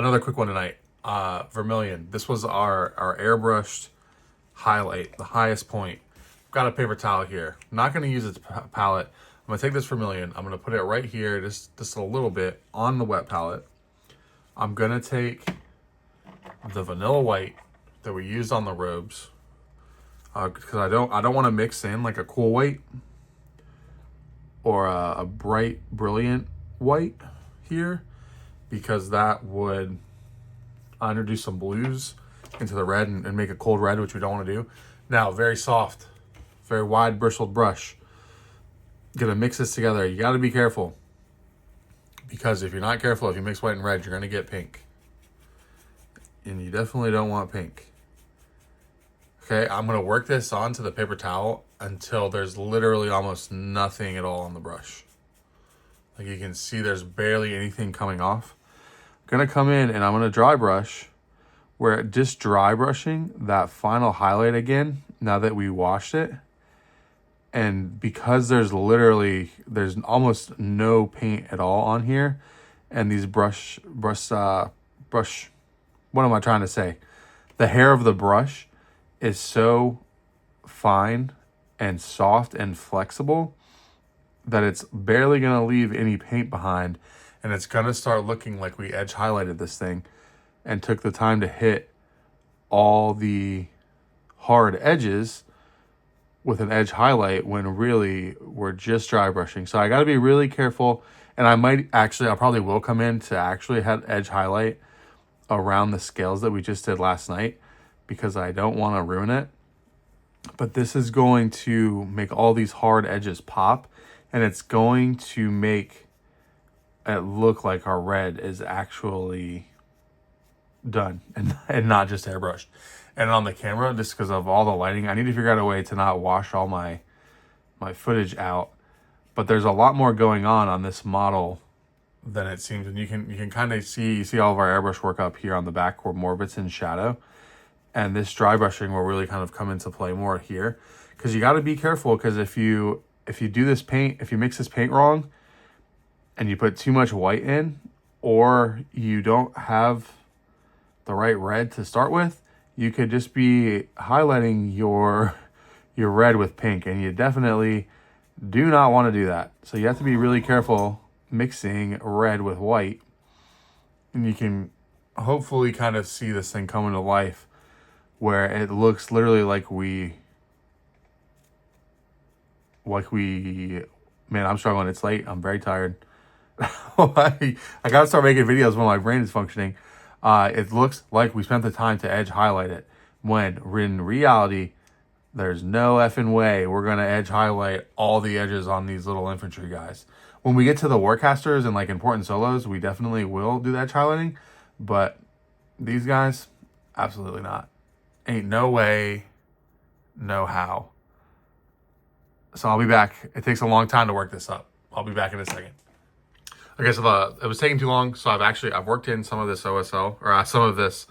Another quick one tonight. Vermilion. This was our airbrushed highlight, the highest point. Got a paper towel here. Not going to use its palette. I'm going to take this Vermilion. I'm going to put it right here, just a little bit on the wet palette. I'm going to take the vanilla white that we used on the robes, because I don't want to mix in like a cool white or a bright, brilliant white here, because that would introduce some blues into the red and make a cold red, which we don't want to do. Now, very soft, very wide bristled brush. Gonna mix this together. You got to be careful, because if you're not careful, if you mix white and red, you're gonna get pink, and you definitely don't want pink. Okay, I'm gonna work this onto the paper towel until there's literally almost nothing at all on the brush. Like you can see, there's barely anything coming off. I'm gonna come in and I'm gonna dry brush, where just dry brushing that final highlight again, now that we washed it. And because there's almost no paint at all on here, and these brush, what am I trying to say? The hair of the brush is so fine and soft and flexible that it's barely going to leave any paint behind, and it's going to start looking like we edge highlighted this thing and took the time to hit all the hard edges with an edge highlight, when really we're just dry brushing. So I got to be really careful, and I probably will come in to actually have edge highlight around the scales that we just did last night, because I don't want to ruin it. But this is going to make all these hard edges pop, and it's going to make it look like our red is actually done and not just airbrushed. And on the camera, just because of all the lighting, I need to figure out a way to not wash all my footage out. But there's a lot more going on this model than it seems, and you can kind of see all of our airbrush work up here on the back where more of it's in shadow, and this dry brushing will really kind of come into play more here, because you got to be careful, because if you do this paint, if you mix this paint wrong and you put too much white in, or you don't have the right red to start with, you could just be highlighting your red with pink, and you definitely do not want to do that. So you have to be really careful mixing red with white, and you can hopefully kind of see this thing come into life, where it looks literally like man, I'm struggling. It's late. I'm very tired. I gotta start making videos when my brain is functioning. It looks like we spent the time to edge highlight it, when in reality, there's no effing way we're gonna edge highlight all the edges on these little infantry guys. When we get to the warcasters and like important solos, we definitely will do that highlighting, but these guys, absolutely not. Ain't no way, no how. So I'll be back. It takes a long time to work this up. I'll be back in a second. Okay, so it was taking too long, so I've worked in some of this OSL, or some of this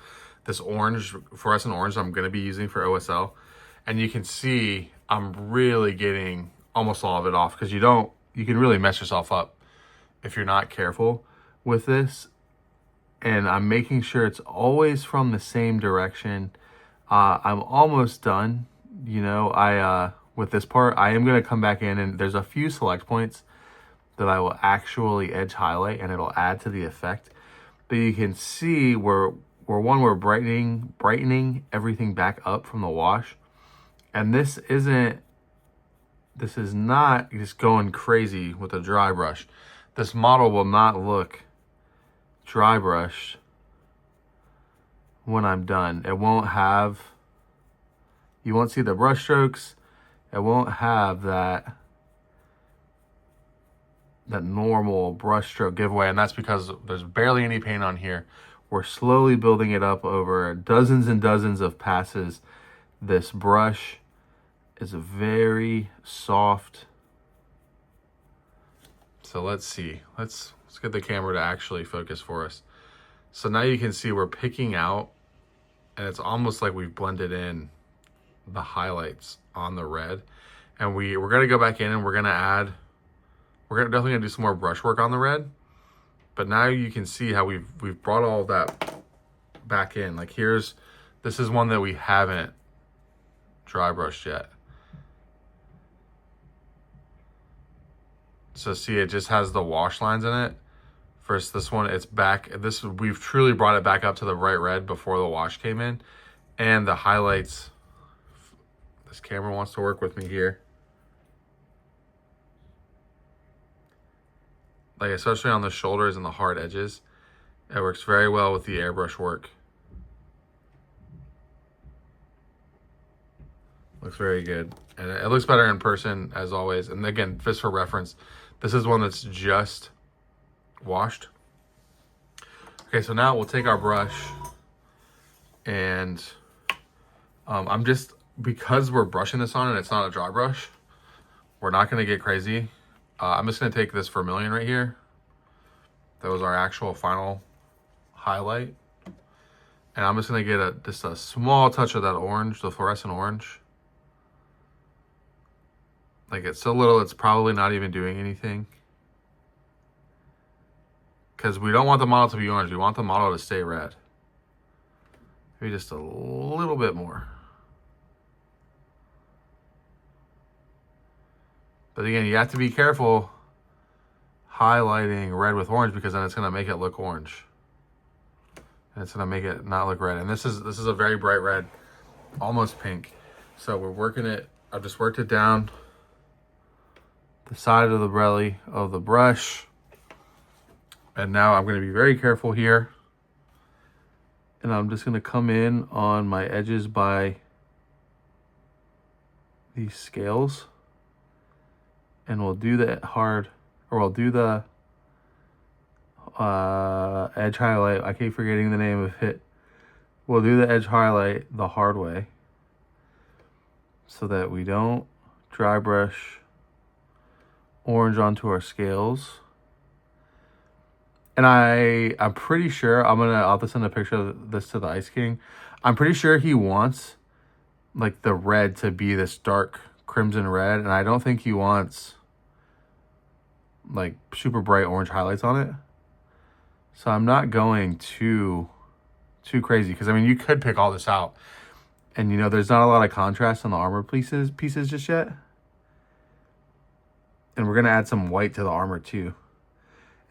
orange, fluorescent orange I'm going to be using for OSL, and you can see I'm really getting almost all of it off, because you can really mess yourself up if you're not careful with this. And I'm making sure it's always from the same direction. I'm almost done, with this part. I am going to come back in, and there's a few select points that I will actually edge highlight, and it'll add to the effect. But you can see we're brightening everything back up from the wash. And this is not just going crazy with a dry brush. This model will not look dry brushed when I'm done. You won't see the brush strokes. It won't have that normal brush stroke giveaway, and that's because there's barely any paint on here. We're slowly building it up over dozens and dozens of passes. This brush is very soft. So let's see. Let's get the camera to actually focus for us. So now you can see we're picking out, and it's almost like we've blended in the highlights on the red. And we're going to go back in, and we're definitely going to do some more brush work on the red. But now you can see how we've brought all that back in. Like this is one that we haven't dry brushed yet. So see, it just has the wash lines in it. Versus this one, it's back. We've truly brought it back up to the bright red before the wash came in. And the highlights, this camera wants to work with me here. Like, especially on the shoulders and the hard edges, it works very well with the airbrush work. Looks very good. And it looks better in person, as always. And again, just for reference, this is one that's just washed. Okay, so now we'll take our brush and because we're brushing this on and it's not a dry brush, we're not going to get crazy. I'm just going to take this Vermilion right here. That was our actual final highlight. And I'm just going to get just a small touch of that orange, the fluorescent orange. Like, it's so little, it's probably not even doing anything. Because we don't want the model to be orange. We want the model to stay red. Maybe just a little bit more. But again, you have to be careful highlighting red with orange, because then it's going to make it look orange. And it's going to make it not look red. And this is a very bright red, almost pink. So we're working it. I've just worked it down the side of the belly of the brush. And now I'm going to be very careful here. And I'm just going to come in on my edges by these scales. And we'll do the we'll do the edge highlight. I keep forgetting the name of it. We'll do the edge highlight the hard way, so that we don't dry brush orange onto our scales. And I'm pretty sure, I'll have to send a picture of this to the Ice King. I'm pretty sure he wants like the red to be this dark crimson red. And I don't think he wants like super bright orange highlights on it. So I'm not going too crazy. Because I mean, you could pick all this out. And you know, there's not a lot of contrast on the armor pieces just yet. And we're going to add some white to the armor too.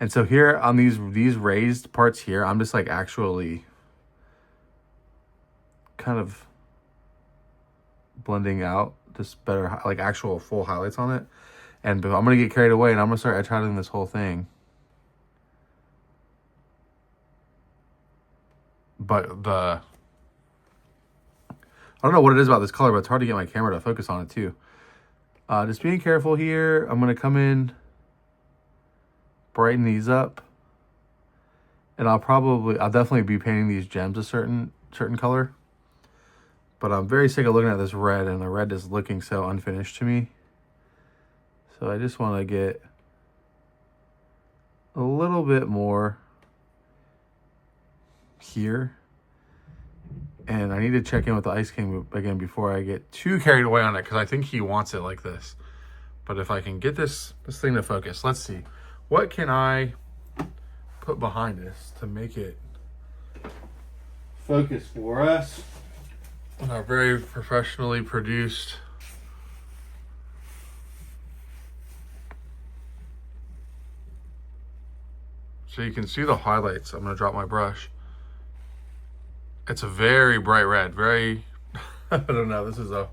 And so here on these raised parts here, I'm just like actually kind of blending out just better, like actual full highlights on it. And I'm going to get carried away and I'm going to start edge highlighting this whole thing. But I don't know what it is about this color, but it's hard to get my camera to focus on it too. Just being careful here. I'm going to come in, brighten these up, and I'll definitely be painting these gems a certain color. But I'm very sick of looking at this red, and the red is looking so unfinished to me. So I just want to get a little bit more here. And I need to check in with the Ice King again before I get too carried away on it, because I think he wants it like this. But if I can get this thing to focus, let's see. What can I put behind this to make it focus for us on our very professionally produced so you can see the highlights. I'm going to drop my brush. It's a very bright red, very, I don't know, this is a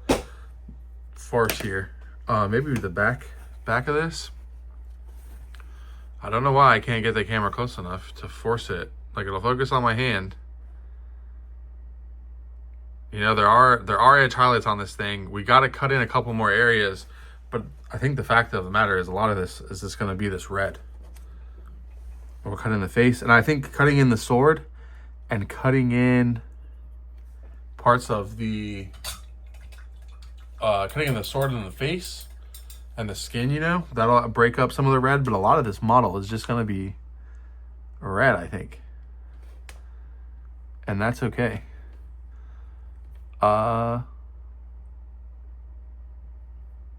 farce here. Maybe the back of this. I don't know why I can't get the camera close enough to force it. Like, it'll focus on my hand. You know, there are edge highlights on this thing. We got to cut in a couple more areas, but I think the fact of the matter is a lot of this is just going to be this red. We'll cut in the face, and I think cutting in the sword and cutting in parts of the cutting in the sword in the face and the skin, you know, that'll break up some of the red, but a lot of this model is just going to be red, I think. And that's okay. But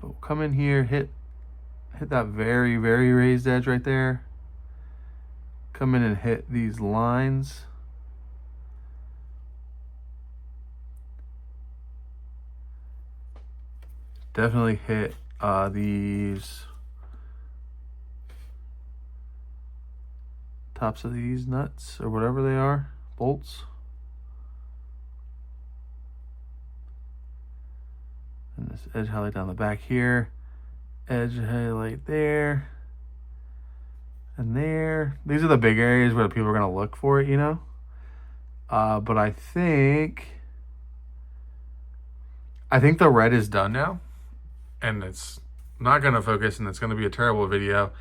we'll come in here, hit that very, very raised edge right there. come in and hit these lines. Definitely hit these tops of these nuts or whatever they are, bolts. And this edge highlight down the back here, edge highlight there and there. These are the big areas where people are gonna look for it, you know. But I think the red is done now, and it's not gonna focus, and it's gonna be a terrible video.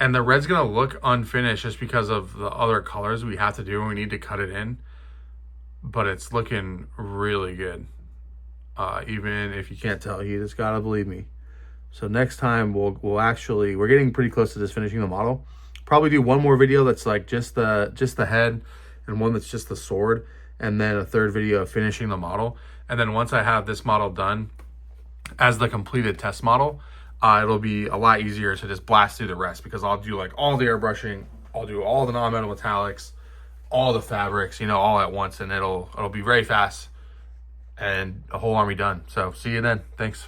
And the red's gonna look unfinished just because of the other colors we have to do and we need to cut it in. But it's looking really good. Even if you can't tell, you just gotta believe me. So next time we're getting pretty close to just finishing the model. Probably do one more video that's like just the head, and one that's just the sword, and then a third video of finishing the model. And then once I have this model done as the completed test model, it'll be a lot easier to just blast through the rest, because I'll do like all the airbrushing, I'll do all the non-metal metallics, all the fabrics, you know, all at once, and it'll be very fast and a whole army done. So see you then. Thanks.